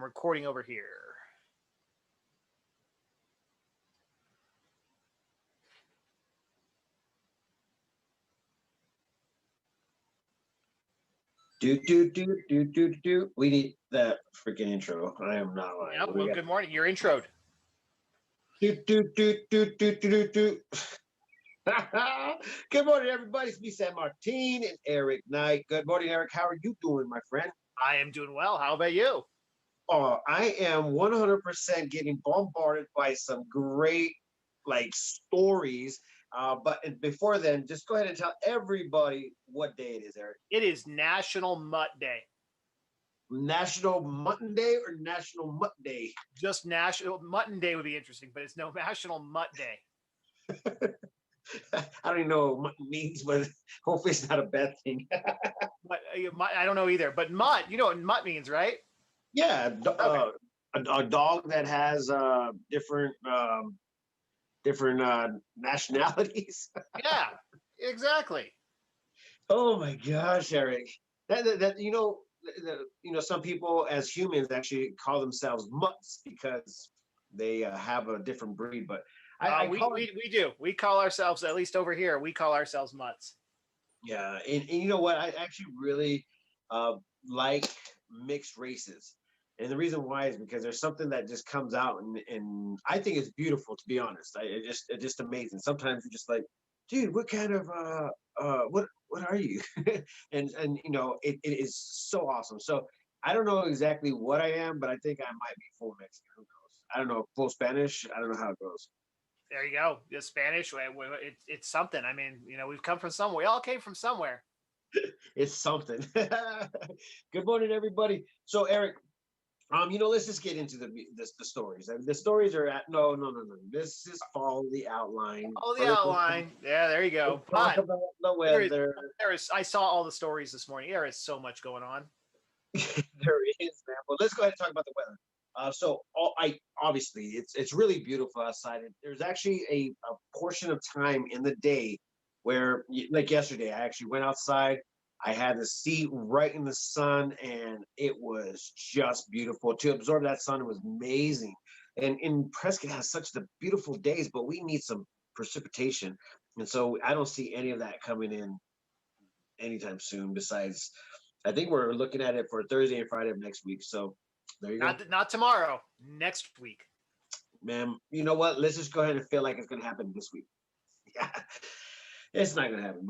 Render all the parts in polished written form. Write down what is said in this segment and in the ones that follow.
recording over here. Do. We need that freaking intro. I am not lying. Yeah, well, good morning. You're introed. Do. Good morning, everybody. It's me, San Martin, and Eric Knight. Good morning, Eric. How are you doing, my friend? I am doing well. How about you? Oh, I am 100% getting bombarded by some great stories. But before then, just go ahead and tell everybody what day it is, Eric. It is National Mutt Day. National Mutton Day or National Mutt Day? Just National Mutton Day would be interesting, but it's no National Mutt Day. I don't even know what mutton means, but hopefully it's not a bad thing. But I don't know either. But mutt, you know what mutt means, right? Yeah, a dog that has different nationalities. Yeah, exactly. Oh my gosh, Eric! That some people as humans actually call themselves mutts because they have a different breed. But we do. We call ourselves, at least over here, we call ourselves mutts. Yeah, and you know what? I actually really like mixed races. And the reason why is because there's something that just comes out, and I think it's beautiful. To be honest, it's just amazing. Sometimes you're just like, dude, what kind of what are you? and it is so awesome. So I don't know exactly what I am, but I think I might be full Mexican. Who knows? I don't know, full Spanish. I don't know how it goes. There you go. The Spanish, it's something. I mean, we've come from somewhere. We all came from somewhere. It's something. Good morning, everybody. So Eric. Let's just get into the stories. The stories are no. This is follow the outline. Oh, the outline. Yeah, there you go. Talk about the weather. I saw all the stories this morning. There is so much going on. There is, man. Well, let's go ahead and talk about the weather. Obviously it's really beautiful outside. There's actually a portion of time in the day where, like yesterday, I actually went outside. I had the seat right in the sun, and it was just beautiful. To absorb that sun, it was amazing. And in Prescott has such the beautiful days, but we need some precipitation. And so I don't see any of that coming in anytime soon. Besides, I think we're looking at it for Thursday and Friday of next week. So there you go. Not tomorrow, next week. Man, you know what? Let's just go ahead and feel like it's going to happen this week. Yeah. It's not going to happen,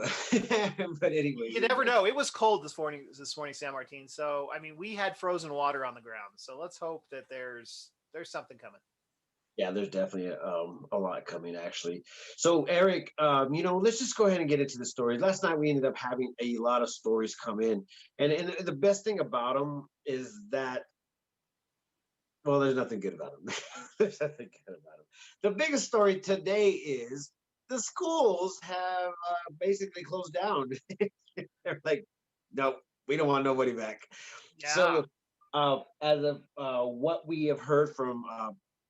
but anyway. You never know. It was cold this morning, San Martin. So, I mean, we had frozen water on the ground. So let's hope that there's something coming. Yeah, there's definitely a lot coming, actually. So, Eric, let's just go ahead and get into the stories. Last night, we ended up having a lot of stories come in. And the best thing about them is that, well, there's nothing good about them. There's nothing good about them. The biggest story today is the schools have basically closed down. They're like, no, we don't want nobody back. Yeah. So as of what we have heard from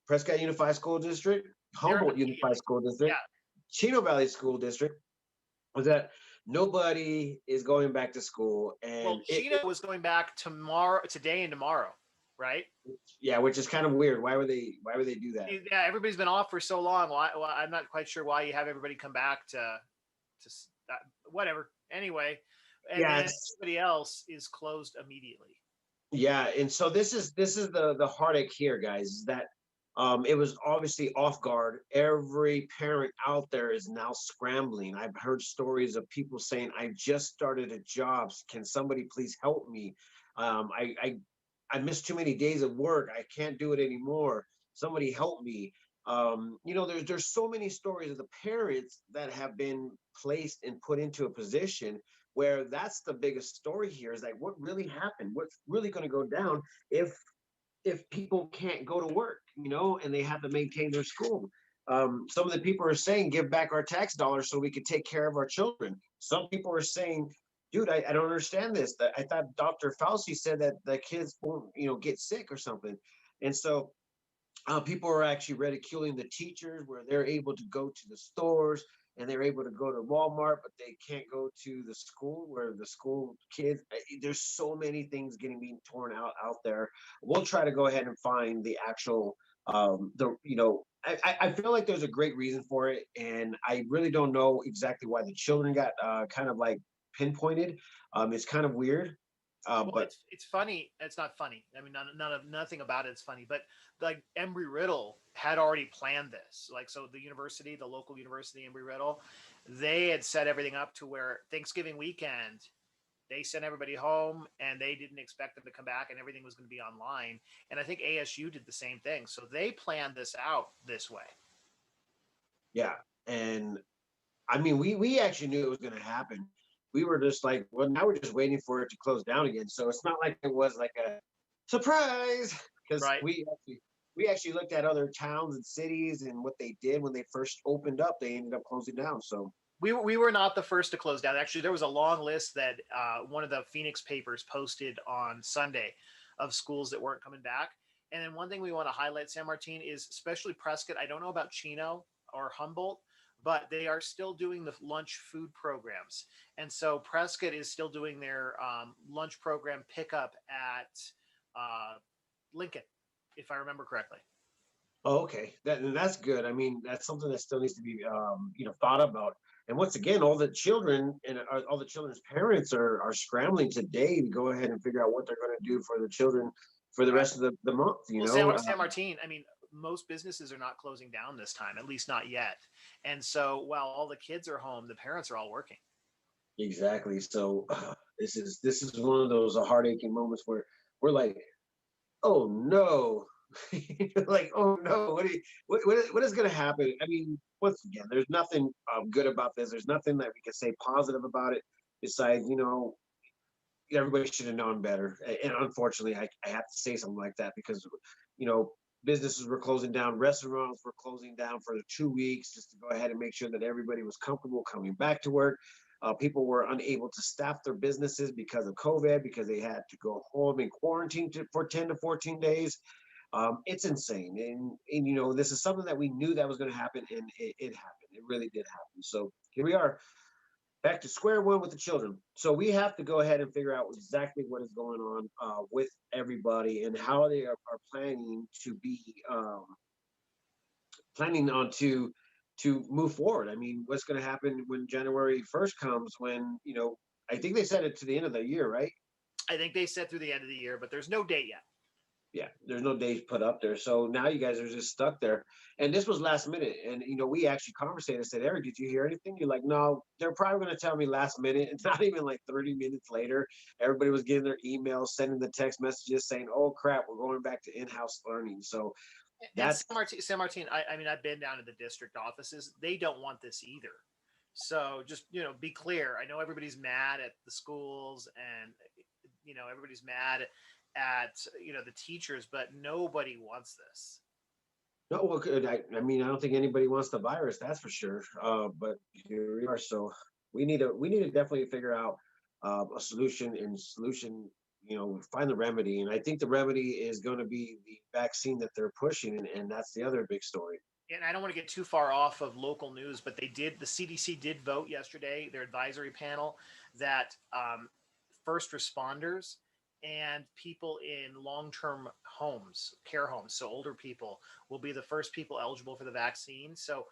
Prescott Unified School District, Humboldt Unified School District, Chino Valley School District, was that nobody is going back to school. And Chino was going back today and tomorrow, right? Yeah, which is kind of weird. Why would they do that? Yeah, everybody's been off for so long. I'm not quite sure why you have everybody come back to whatever. Anyway, and then everybody else is closed immediately. Yeah, and so this is the heartache here, guys. Is that it was obviously off guard. Every parent out there is now scrambling. I've heard stories of people saying, "I just started a job. Can somebody please help me? I missed too many days of work. I can't do it anymore. Somebody help me." There's so many stories of the parents that have been placed and put into a position where that's the biggest story here is like what really happened, what's really going to go down if people can't go to work, and they have to maintain their school. Some of the people are saying give back our tax dollars so we can take care of our children. Some people are saying, dude, I don't understand this. I thought Dr. Fauci said that the kids won't, get sick or something. And so people are actually ridiculing the teachers where they're able to go to the stores, and they're able to go to Walmart, but they can't go to the school where the school kids. There's so many things getting being torn out there. We'll try to go ahead and find the actual the I feel like there's a great reason for it, and I really don't know exactly why the children got kind of like pinpointed. It's kind of weird, Well, but it's funny. It's not funny. I mean, nothing about it's funny. But like Embry Riddle had already planned this. Like, so the university, the local university, Embry Riddle, they had set everything up to where Thanksgiving weekend they sent everybody home, and they didn't expect them to come back, and everything was going to be online. And I think ASU did the same thing. So they planned this out this way. yeah, and I mean, we actually knew it was going to happen. We were just like, well, now we're just waiting for it to close down again. So it's not like it was like a surprise, because Right. we actually looked at other towns and cities and what they did when they first opened up. They ended up closing down. So We were not the first to close down. Actually, there was a long list that one of the Phoenix papers posted on Sunday of schools that weren't coming back. And then one thing we want to highlight, San Martin, is especially Prescott. I don't know about Chino or Humboldt, but they are still doing the lunch food programs. And so Prescott is still doing their lunch program pickup at uh, Lincoln, if I remember correctly. oh, okay, that's good. I mean, that's something that still needs to be thought about. And once again, all the children and all the children's parents are scrambling today to go ahead and figure out what they're going to do for the children for the Right. rest of the month. Well, San Martin, I mean, most businesses are not closing down this time, at least not yet. And so while all the kids are home, the parents are all working. Exactly. So this is one of those heartaching moments where we're like, oh no, like oh no, what is going to happen? I mean, once again, there's nothing good about this. There's nothing that we can say positive about it besides everybody should have known better. And unfortunately, I have to say something like that because you know businesses were closing down, restaurants were closing down for 2 weeks just to go ahead and make sure that everybody was comfortable coming back to work. People were unable to staff their businesses because of COVID, because they had to go home and quarantine for 10 to 14 days. It's insane. And this is something that we knew that was going to happen, and it happened. It really did happen. So here we are back to square one with the children. So we have to go ahead and figure out exactly what is going on with everybody and how they are planning to be planning on to move forward. I mean, what's going to happen when January 1st comes? When I think they said it to the end of the year, right? I think they said through the end of the year, but there's no date yet. Yeah, there's no days put up there. So now you guys are just stuck there. And this was last minute. And we actually conversated and said, Eric, did you hear anything? You're like, no, they're probably gonna tell me last minute. It's not even like 30 minutes later. Everybody was getting their emails, sending the text messages saying, oh crap, we're going back to in-house learning. So And that's San Martin, I mean, I've been down to the district offices. They don't want this either. So just, be clear. I know everybody's mad at the schools, and, everybody's mad at, the teachers, but nobody wants this. no well, good. I mean, I don't think anybody wants the virus, that's for sure. But here we are. So we need to definitely figure out a solution, find the remedy. And I think the remedy is going to be the vaccine that they're pushing, and that's the other big story. And I don't want to get too far off of local news, but the CDC did vote yesterday, their advisory panel, that first responders and people in long-term homes, care homes, so older people, will be the first people eligible for the vaccine. So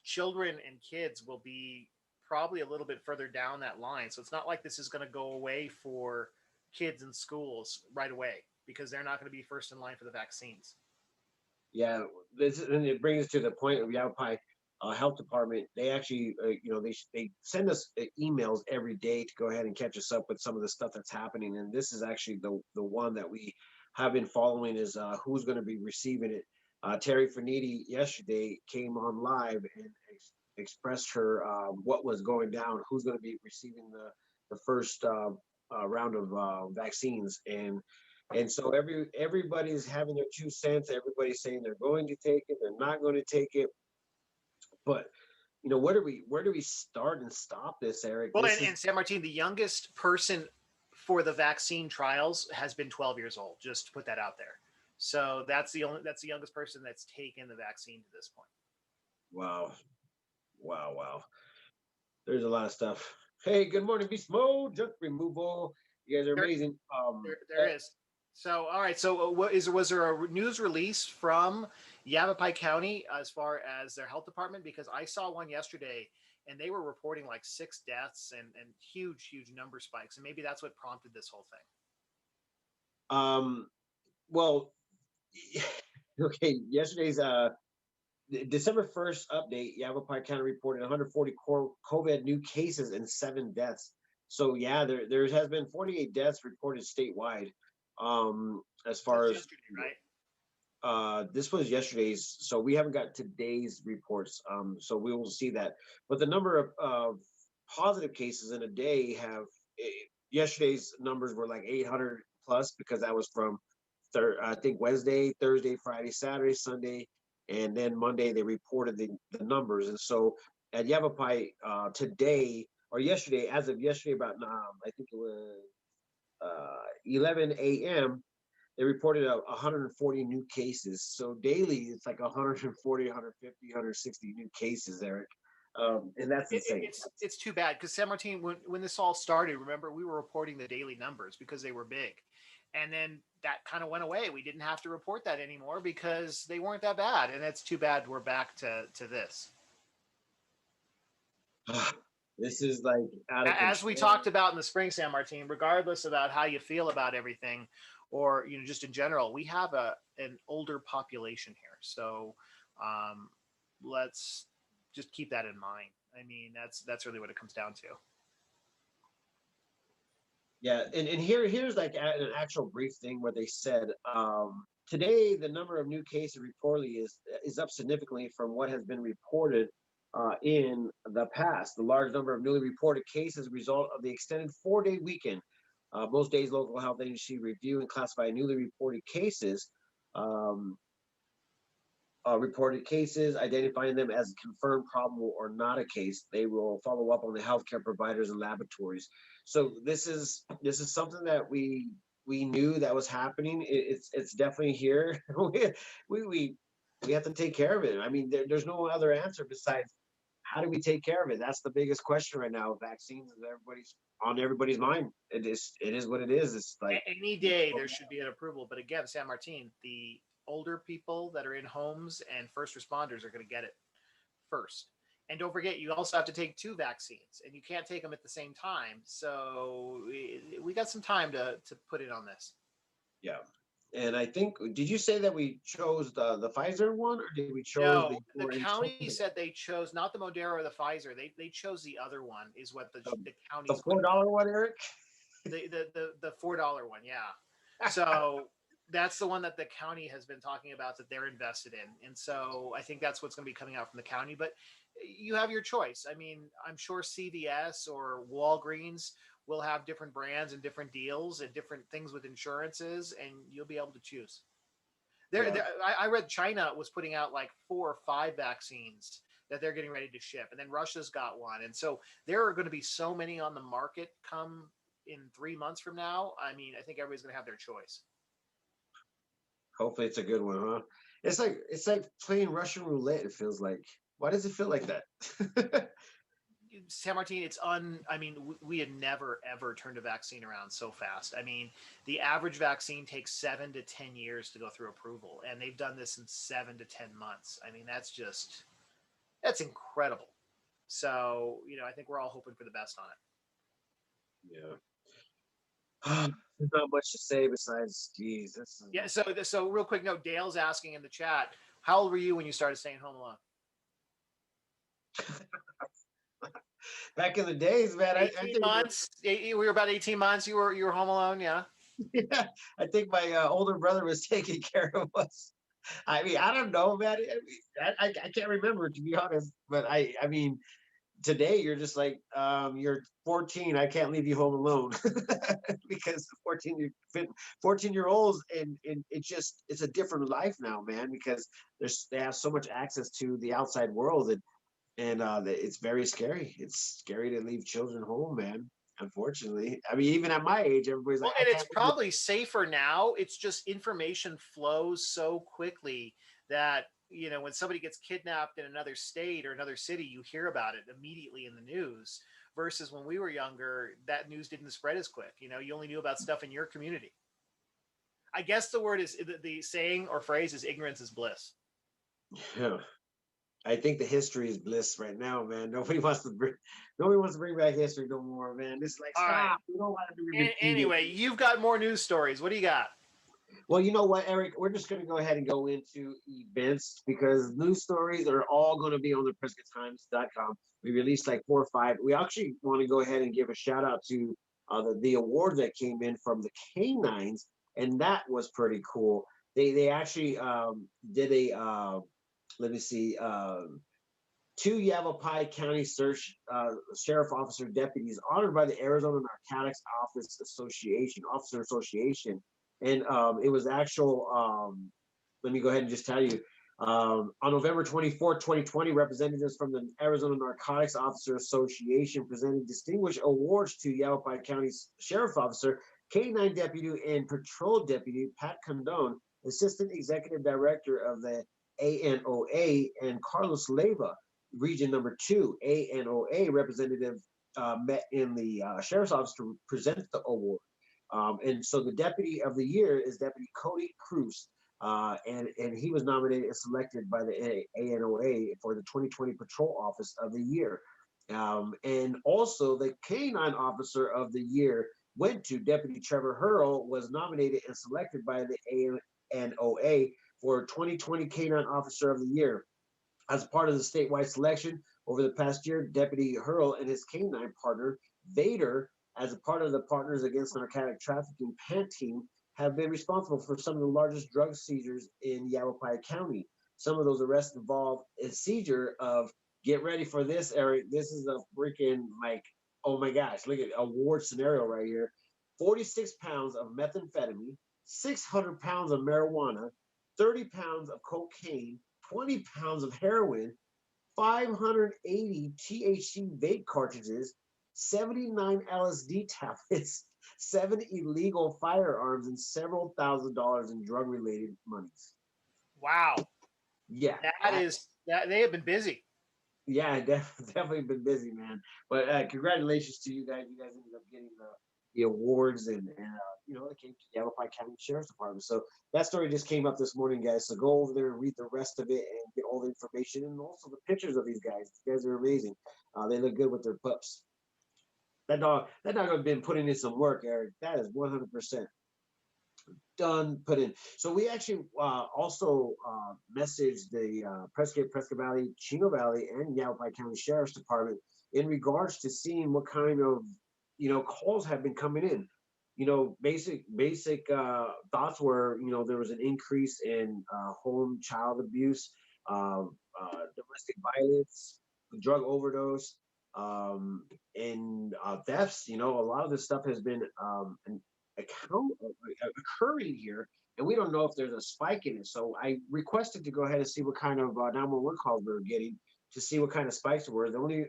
children and kids will be probably a little bit further down that line. So it's not like this is going to go away for kids in schools right away, because they're not going to be first in line for the vaccines. Yeah, and it brings us to the point of Yavapai Health Department. They actually, they send us emails every day to go ahead and catch us up with some of the stuff that's happening. And this is actually the one that we have been following is who's going to be receiving it. Terry Finiti yesterday came on live and expressed her what was going down, who's going to be receiving the first round of vaccines. And so everybody's having their 2 cents. Everybody's saying they're going to take it, they're not going to take it. But where do we start and stop this, Eric? Well, and San Martin, the youngest person for the vaccine trials has been 12 years old. Just to put that out there. So that's the youngest person that's taken the vaccine to this point. Wow. Wow, wow. There's a lot of stuff. Hey, good morning, Beast Mode, junk removal. You guys are There, amazing. there is. So, all right. So, was there a news release from Yavapai County as far as their health department? Because I saw one yesterday, and they were reporting like 6 deaths and huge number spikes, and maybe that's what prompted this whole thing. Well, okay, yesterday's December 1st update, Yavapai County reported 140 COVID new cases and 7 deaths. So yeah, there has been 48 deaths reported statewide. As far That's as yesterday, right? this was yesterday's, so we haven't got today's reports. So we will see that. But the number of positive cases in a day have yesterday's numbers were like 800 plus because that was from I think Wednesday, Thursday, Friday, Saturday, Sunday, and then Monday they reported the numbers. And so at Yavapai today or yesterday, as of yesterday, about I think it was 11 a.m. They reported 140 new cases. So daily, it's like 140, 150, 160 new cases, Eric. And that's insane. It's too bad because San Martin, when this all started, remember we were reporting the daily numbers because they were big, and then that kind of went away. We didn't have to report that anymore because they weren't that bad, and it's too bad we're back to this. This is like out of As we control. talked about in the spring, San Martin, regardless about how you feel about everything, or just in general, we have an older population here, so let's just keep that in mind. I mean, that's really what it comes down to. Yeah, and here's like an actual brief thing where they said today the number of new cases reportedly is up significantly from what has been reported in the past. The large number of newly reported cases result of the extended 4-day weekend. Most days, local health agency review and classify newly reported cases. Reported cases, identifying them as confirmed, probable, or not a case. They will follow up on the healthcare providers and laboratories. So this is something that we knew that was happening. It's definitely here. we have to take care of it. I mean, there's no other answer besides how do we take care of it? That's the biggest question right now. Vaccines is everybody's mind. It is what it is. It's like any day there should be an approval, but again, San Martin, the older people that are in homes and first responders are going to get it first. And don't forget, you also have to take 2 vaccines, and you can't take them at the same time. So we got some time to put in on this. Yeah. And I think, did you say that we chose the Pfizer one, or did we chose No, the county said they chose not the Moderna or the Pfizer. They chose the other one, is what the county the $4 one, Eric? The $4 one, yeah. So that's the one that the county has been talking about that they're invested in, and so I think that's what's going to be coming out from the county. But you have your choice. I mean, I'm sure CVS or Walgreens will have different brands and different deals and different things with insurances, and you'll be able to choose. Yeah. I read China was putting out like 4 or 5 vaccines that they're getting ready to ship, and then Russia's got one, and so there are going to be so many on the market come in 3 months from now. I mean, I think everybody's going to have their choice. Hopefully it's a good one, huh? It's like playing Russian roulette, it feels like. Why does it feel like that? San Martin, I mean, we had never ever turned a vaccine around so fast. I mean, the average vaccine takes 7 to 10 years to go through approval, and they've done this in 7 to 10 months. I mean, that's incredible. So, I think we're all hoping for the best on it. Yeah. There's not much to say besides, geez, this is... Yeah. So real quick note, Dale's asking in the chat, how old were you when you started staying home alone? Back in the days, man. 18 months. We were about 18 months. You were home alone. Yeah. Yeah, I think my older brother was taking care of us. I mean, I don't know, man. I can't remember, to be honest. But I mean, today you're just like, you're 14. I can't leave you home alone because 14-year-olds, and it's a different life now, man, because they have so much access to the outside world, and it's very scary. It's scary to leave children home, man. Unfortunately, I mean, even at my age, everybody's like, and it's probably safer now. It's just information flows so quickly that when somebody gets kidnapped in another state or another city, you hear about it immediately in the news. Versus when we were younger, that news didn't spread as quick. You only knew about stuff in your community. I guess the word is the saying or phrase is ignorance is bliss. Yeah. I think the history is bliss right now, man. Nobody wants to bring back history no more, man. It's like All right. stop. We don't want to repeat it. Anyway, you've got more news stories. What do you got? Well, you know what, Eric? We're just going to go ahead and go into events because news stories are all going to be on the PrescottTimes.com. We released like 4 or 5. We actually want to go ahead and give a shout out to the award that came in from the canines, and that was pretty cool. They actually did a let me see. Two Yavapai County Sheriff Officer deputies honored by the Arizona Narcotics Officer Association, and it was actual. Let me go ahead and just tell you. On November 24th, 2020, representatives from the Arizona Narcotics Officer Association presented distinguished awards to Yavapai County Sheriff Officer, K9 Deputy, and Patrol Deputy Pat Condon, Assistant Executive Director of the ANOA, and Carlos Leyva, Region Number 2, ANOA representative, met in the Sheriff's Office to present the award. And so the Deputy of the Year is Deputy Cody Cruz, and he was nominated and selected by the ANOA for the 2020 Patrol Office of the Year. And also the Canine Officer of the Year went to Deputy Trevor Hurl, was nominated and selected by the ANOA for 2020 Canine Officer of the Year. As part of the statewide selection over the past year, Deputy Hurl and his canine partner, Vader, as a part of the Partners Against Narcotic Trafficking PANT team, have been responsible for some of the largest drug seizures in Yavapai County. Some of those arrests involve a seizure of, get ready for this, Eric. This is a freaking, like, oh my gosh, look at award scenario right here. 46 pounds of methamphetamine, 600 pounds of marijuana, 30 pounds of cocaine, 20 pounds of heroin, 580 THC vape cartridges, 79 LSD tablets, 7 illegal firearms, and several $1,000s in drug related monies. Wow. Yeah. That they have been busy. Yeah, definitely been busy, man. But congratulations to you guys. You guys ended up getting the awards, and it came to the Yavapai County Sheriff's Department. So that story just came up this morning, guys. So go over there and read the rest of it and get all the information and also the pictures of these guys. These guys are amazing. They look good with their pups. That dog has been putting in some work, Eric. That is 100% done, put in. So we actually also messaged the Prescott Valley, Chino Valley, and Yavapai County Sheriff's Department in regards to seeing what kind of calls have been coming in. Basic thoughts were, there was an increase in home child abuse, domestic violence, drug overdose, and thefts. A lot of this stuff has been occurring here, and we don't know if there's a spike in it. So I requested to go ahead and see what kind of 911 calls we were getting to see what kind of spikes were. The only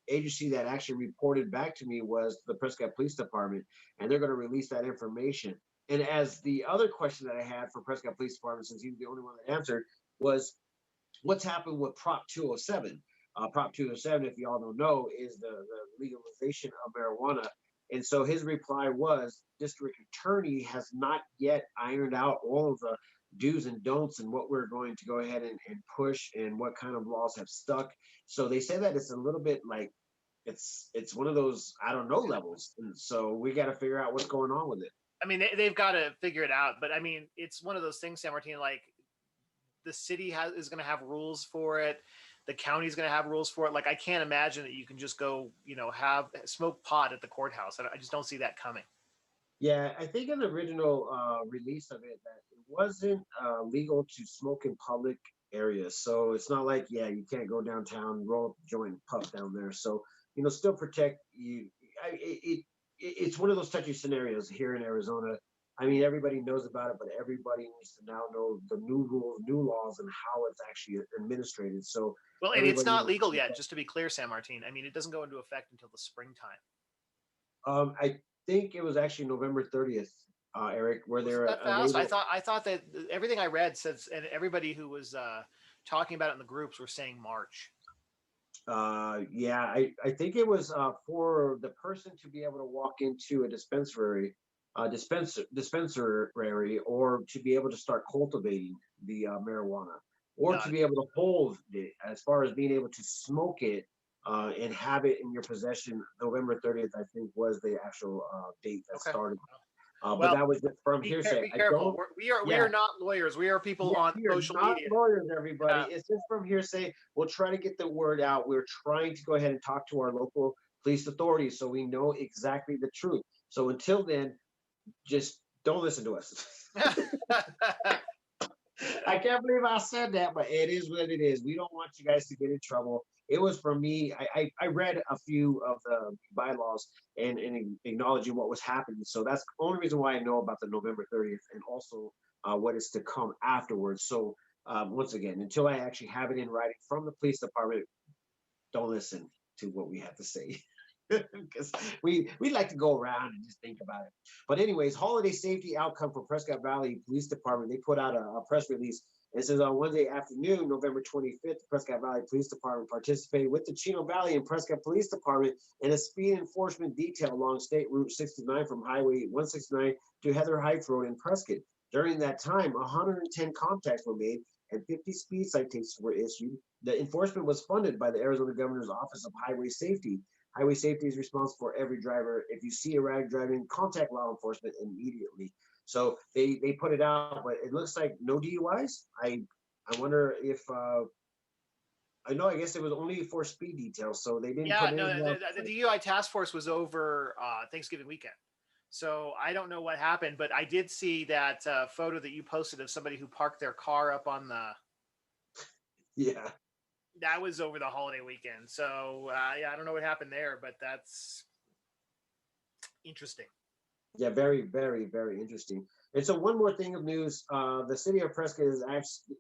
agency that actually reported back to me was the Prescott Police Department, and they're going to release that information. And as the other question that I had for Prescott Police Department, since he was the only one that answered, was what's happened with Prop 207. Prop 207, if y'all don't know, is the legalization of marijuana. And so his reply was, District Attorney has not yet ironed out all of the do's and don'ts and what we're going to go ahead and push and what kind of laws have stuck. So they say that it's a little bit like it's one of those I don't know levels. And so we got to figure out what's going on with it. I mean, they've got to figure it out. But I mean, it's one of those things, San Martin, like the city is going to have rules for it. The county's going to have rules for it. Like, I can't imagine that you can just go, have smoke pot at the courthouse. I just don't see that coming. Yeah, I think in the original release of it that it wasn't legal to smoke in public areas. So it's not like, you can't go downtown, roll up a joint, and puff down there. So, still protect you. It's one of those touchy scenarios here in Arizona. I mean, everybody knows about it, but everybody needs to now know the new rules, new laws, and how it's actually administrated. So, well, and it's not legal yet, just to be clear, San Martin. I mean, it doesn't go into effect until the springtime. I think it was actually November 30th, Eric, where they're fast. I thought that everything I read says, and everybody who was talking about it in the groups were saying March. Yeah, I think it was for the person to be able to walk into a dispensary, or to be able to start cultivating the marijuana, or to Got it. be able to hold it, as far as being able to smoke it and have it in your possession. November 30th, I think, was the actual date that Okay. started. But Well, that was just from hearsay. be I careful. don't. We Yeah, are not lawyers. We are people yeah, on we are social not media. lawyers, everybody. Yeah. It's just from hearsay. We'll try to get the word out. We're trying to go ahead and talk to our local police authorities so we know exactly the truth. So until then, just don't listen to us. I can't believe I said that, but it is what it is. We don't want you guys to get in trouble. It was from me. I read a few of the bylaws and acknowledging what was happening. So that's the only reason why I know about the November 30th, and also what is to come afterwards. So once again, until I actually have it in writing from the police department, don't listen to what we have to say. Because we like to go around and just think about it. But anyways, holiday safety outcome for Prescott Valley Police Department. They put out a press release. It says on Wednesday afternoon, November 25th, the Prescott Valley Police Department participated with the Chino Valley and Prescott Police Department in a speed enforcement detail along State Route 69 from Highway 169 to Heather Heights Road in Prescott. During that time, 110 contacts were made and 50 speed citations were issued. The enforcement was funded by the Arizona Governor's Office of Highway Safety. Highway safety is responsible for every driver. If you see a erratic driving, contact law enforcement immediately. So they put it out, but it looks like no DUIs. I wonder if I know. I guess it was only for speed details, so they didn't Yeah, put no, in. the DUI task force was over Thanksgiving weekend. So I don't know what happened, but I did see that photo that you posted of somebody who parked their car up on the. Yeah. That was over the holiday weekend. So yeah, I don't know what happened there, but that's interesting. Yeah, very, very, very interesting. And so, one more thing of news: the city of Prescott is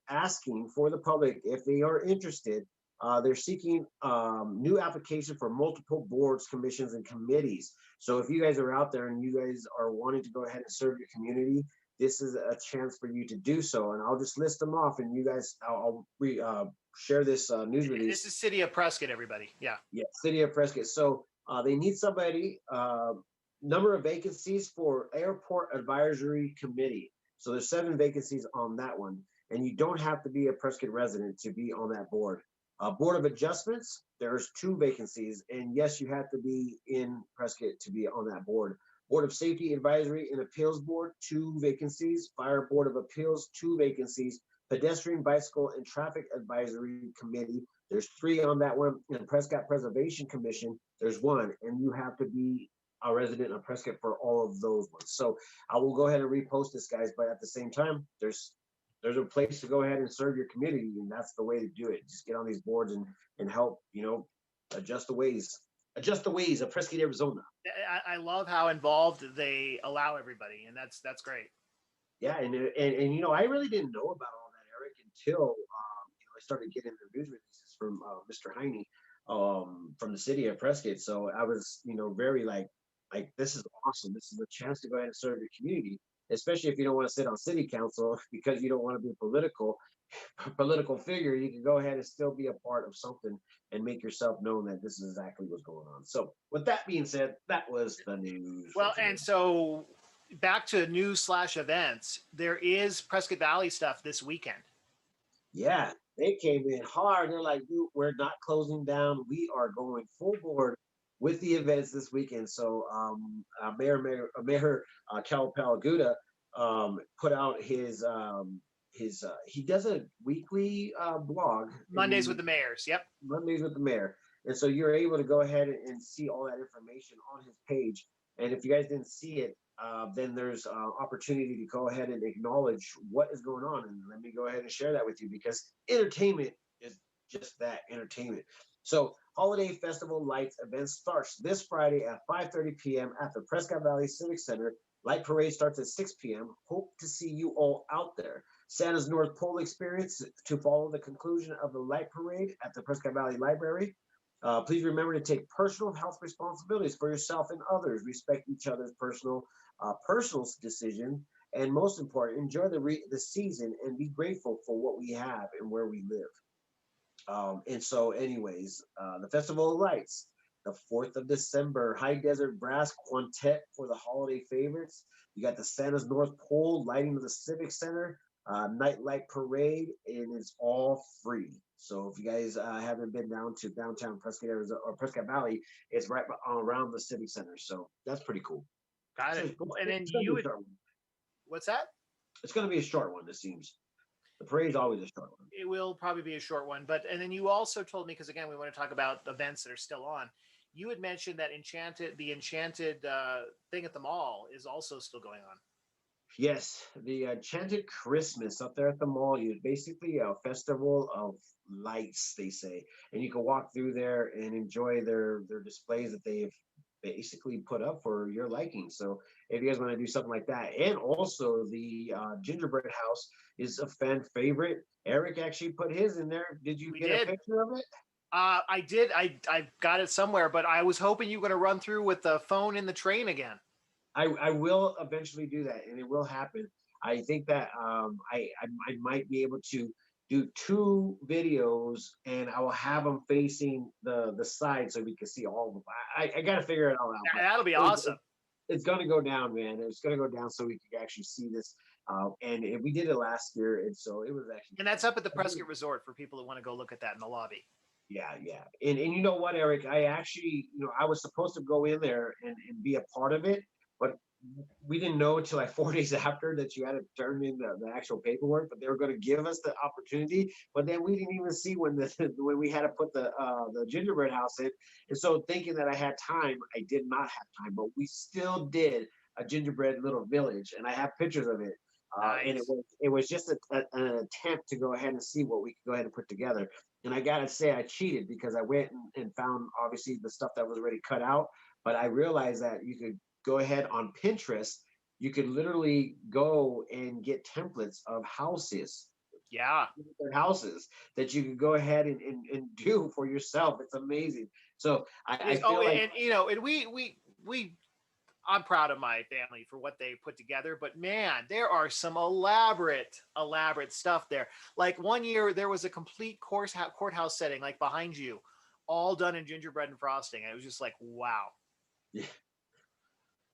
asking for the public, if they are interested, they're seeking new application for multiple boards, commissions, and committees. So, if you guys are out there and you guys are wanting to go ahead and serve your community, this is a chance for you to do so. And I'll just list them off, and you guys, share this news release. This is City of Prescott, everybody. Yeah. Yeah, City of Prescott. So they need somebody. Number of vacancies for Airport Advisory Committee. So there's 7 vacancies on that one, and you don't have to be a Prescott resident to be on that board. Board of Adjustments, there's 2 vacancies, and yes, you have to be in Prescott to be on that board. Board of Safety Advisory and Appeals Board, 2 vacancies. Fire Board of Appeals, 2 vacancies. Pedestrian, Bicycle, and Traffic Advisory Committee, there's 3 on that one. And Prescott Preservation Commission, there's 1, and you have to be a resident of Prescott for all of those ones. So I will go ahead and repost this, guys, but at the same time, there's a place to go ahead and serve your community, and that's the way to do it. Just get on these boards and help, adjust the ways of Prescott, Arizona. I love how involved they allow everybody, and that's great. Yeah, and I really didn't know about all that, Eric, until I started getting the news releases from Mr. Heine from the city of Prescott. So I was, very like this is awesome. This is a chance to go ahead and serve your community, especially if you don't want to sit on city council because you don't want to be political figure. You can go ahead and still be a part of something and make yourself known that this is exactly what's going on. So with that being said, that was the news. Well, and so back to news/events, there is Prescott Valley stuff this weekend. Yeah, they came in hard. They're like, dude, we're not closing down. We are going full board with the events this weekend. So Mayor Cal Palaguda put out his he does a weekly blog. Mondays with the mayors. Yep. Mondays with the mayor. And so you're able to go ahead and see all that information on his page. And if you guys didn't see it, then there's opportunity to go ahead and acknowledge what is going on. And let me go ahead and share that with you, because entertainment is just that, entertainment. So Holiday Festival Lights event starts this Friday at 5:30 p.m. at the Prescott Valley Civic Center. Light parade starts at 6 p.m. Hope to see you all out there. Santa's North Pole experience to follow the conclusion of the light parade at the Prescott Valley Library. Please remember to take personal health responsibilities for yourself and others. Respect each other's personal decision. and most important, enjoy the season and be grateful for what we have and where we live. And so, anyways, the Festival of Lights, the 4th of December, High Desert Brass Quintet for the holiday favorites. You got the Santa's North Pole lighting of the Civic Center, nightlight parade, and it's all free. So if you guys haven't been down to downtown Prescott, Arizona, or Prescott Valley, it's right around the Civic Center. So that's pretty cool. Got it. It's, Cool. And then it's gonna be you a would, short one. what's that? It's gonna be a short one. It seems the parade's always a short one. It will probably be a short one, but and then you also told me, because again we want to talk about events that are still on. You had mentioned that the enchanted thing at the mall is also still going on. Yes, the Enchanted Christmas up there at the mall. You basically a festival of lights, they say, and you can walk through there and enjoy their displays that they've basically put up for your liking. So if you guys want to do something like that, and also the gingerbread house is a fan favorite. Eric actually put his in there. Did you We get a did. picture of it? I did. I got it somewhere, but I was hoping you were going to run through with the phone in the train again. I will eventually do that, and it will happen. I think that I might be able to do two videos, and I will have them facing the side so we can see all of them. I got to figure it all out, but That'll be it's, awesome. it's going to go down, man. It's going to go down so we can actually see this. And we did it last year, and so it was actually And that's up at the Prescott Resort for people that want to go look at that in the lobby. yeah. And you know what, Eric? I actually, I was supposed to go in there and be a part of it, but we didn't know until like 4 days after that you had to turn in the actual paperwork, but they were going to give us the opportunity. But then we didn't even see when when we had to put the gingerbread house in. And so thinking that I had time, I did not have time, but we still did a gingerbread little village, and I have pictures of it. And Nice. it was just an attempt to go ahead and see what we could go ahead and put together. And I gotta say, I cheated because I went and found obviously the stuff that was already cut out. But I realized that you could go ahead on Pinterest. You could literally go and get templates of Yeah. houses that you could go ahead and do for yourself. It's amazing. So It I is. Oh, feel like and and we I'm proud of my family for what they put together, but man, there are some elaborate stuff there. Like one year, there was a complete courthouse setting, like behind you, all done in gingerbread and frosting. And it was just like, wow. yeah,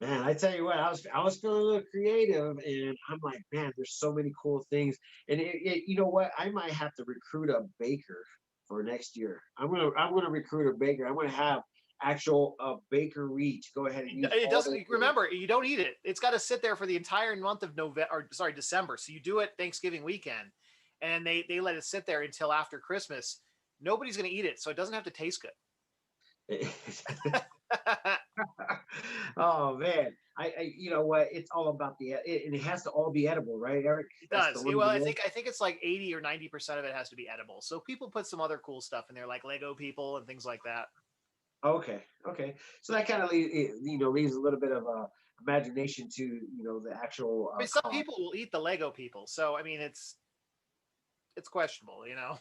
man, I tell you what, I was feeling a little creative, and I'm like, man, there's so many cool things. And you know what? I might have to recruit a baker for next year. I'm gonna recruit a baker. I'm gonna have actual bakery to go ahead and use It all doesn't. their things. Remember, you don't eat it. It's got to sit there for the entire month of November, or sorry, December. So you do it Thanksgiving weekend, and they let it sit there until after Christmas. Nobody's going to eat it, so it doesn't have to taste good. Oh man, you know what? It's all about and it has to all be edible, right, Eric? It That's the does. one of Well, the I rules. think it's like 80 or 90% of it has to be edible. So people put some other cool stuff in there, like Lego people and things like that. Okay. So that kind of leaves a little bit of imagination to the actual I mean, some cost. people will eat the Lego people, so I mean, it's questionable, you know.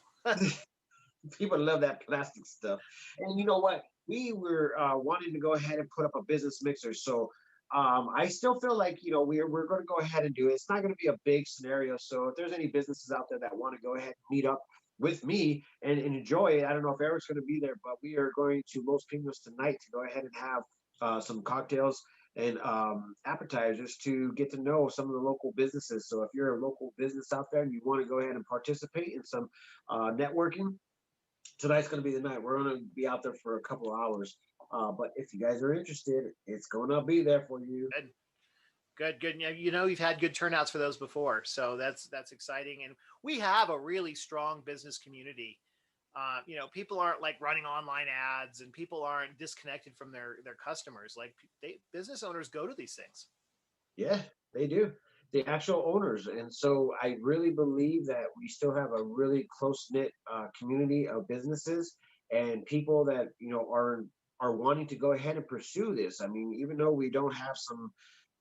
People love that plastic stuff. And you know what? We were wanting to go ahead and put up a business mixer. So I still feel like, we're going to go ahead and do it. It's not going to be a big scenario. So if there's any businesses out there that want to go ahead and meet up with me and enjoy it, I don't know if Eric's going to be there, but we are going to Los Pinos tonight to go ahead and have some cocktails and appetizers to get to know some of the local businesses. So if you're a local business out there and you want to go ahead and participate in some networking, tonight's going to be the night. We're going to be out there for a couple of hours. But if you guys are interested, it's going to be there for you. Good. You've had good turnouts for those before, so that's exciting. And we have a really strong business community. People aren't like running online ads, and people aren't disconnected from their customers. Like business owners go to these things. Yeah, they do. The actual owners. And so I really believe that we still have a really close knit community of businesses and people that, are wanting to go ahead and pursue this. I mean, even though we don't have some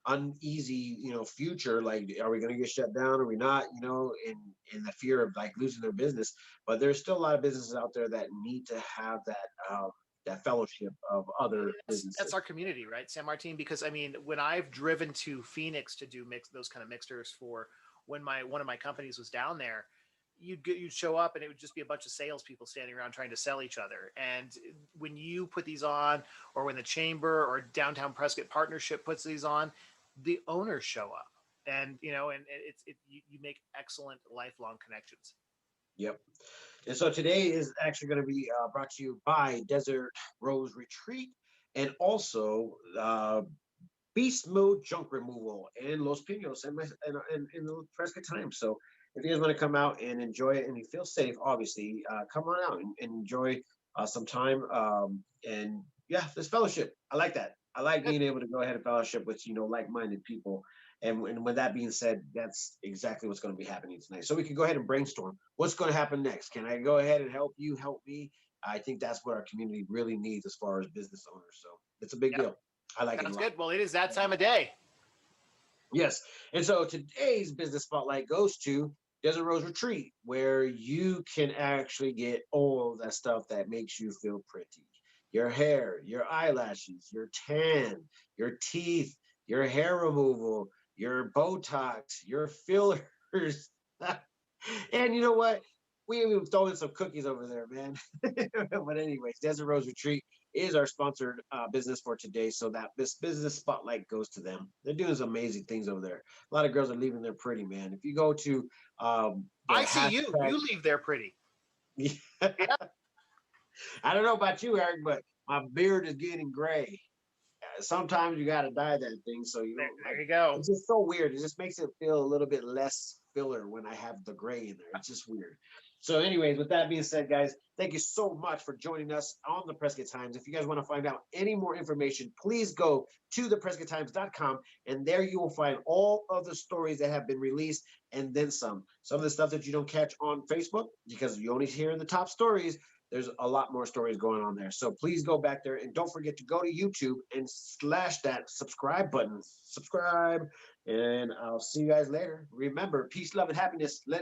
uneasy, future. Like, are we going to get shut down? Are we not? In the fear of like losing their business. But there's still a lot of businesses out there that need to have that that fellowship of other That's businesses. our community, right, San Martin? Because I mean, when I've driven to Phoenix to do those kind of mixers for when my one of my companies was down there, you'd show up and it would just be a bunch of salespeople standing around trying to sell each other. And when you put these on, or when the chamber or downtown Prescott partnership puts these on, the owners show up, and you make excellent lifelong connections. Yep. And so today is actually going to be brought to you by Desert Rose Retreat and also Beast Mode Junk Removal in Los Pinos and in the Prescott Times. So if you guys want to come out and enjoy it and you feel safe, obviously, come on out and enjoy some time. And yeah, this fellowship, I like that. I like being able to go ahead and fellowship with like-minded people. And with that being said, that's exactly what's going to be happening tonight. So we can go ahead and brainstorm what's going to happen next. Can I go ahead and help you help me? I think that's what our community really needs as far as business owners. So it's a big Yep, deal. I like it a sounds lot. good. Well, it is that time of day. Yes. And so today's business spotlight goes to Desert Rose Retreat, where you can actually get all of that stuff that makes you feel pretty. Your hair, your eyelashes, your tan, your teeth, your hair removal, your Botox, your fillers. And you know what? We even throw in some cookies over there, man. But anyways, Desert Rose Retreat is our sponsored business for today, so that this business spotlight goes to them. They're doing some amazing things over there. A lot of girls are leaving there pretty, man. If you go to I the see you. hashtag, You leave there pretty. I Yeah, don't know about you, Eric, but my beard is getting gray. Sometimes you got to dye that thing, so you don't like. there you go. It's just so weird. It just makes it feel a little bit less filler when I have the gray in there. It's just weird. So, anyways, with that being said, guys, thank you so much for joining us on the Prescott Times. If you guys want to find out any more information, please go to theprescotttimes.com, and there you will find all of the stories that have been released and then some. Some of the stuff that you don't catch on Facebook because you only hear the top stories. There's a lot more stories going on there. So please go back there and don't forget to go to YouTube and slash that subscribe button. Subscribe, and I'll see you guys later. Remember, peace, love, and happiness. Let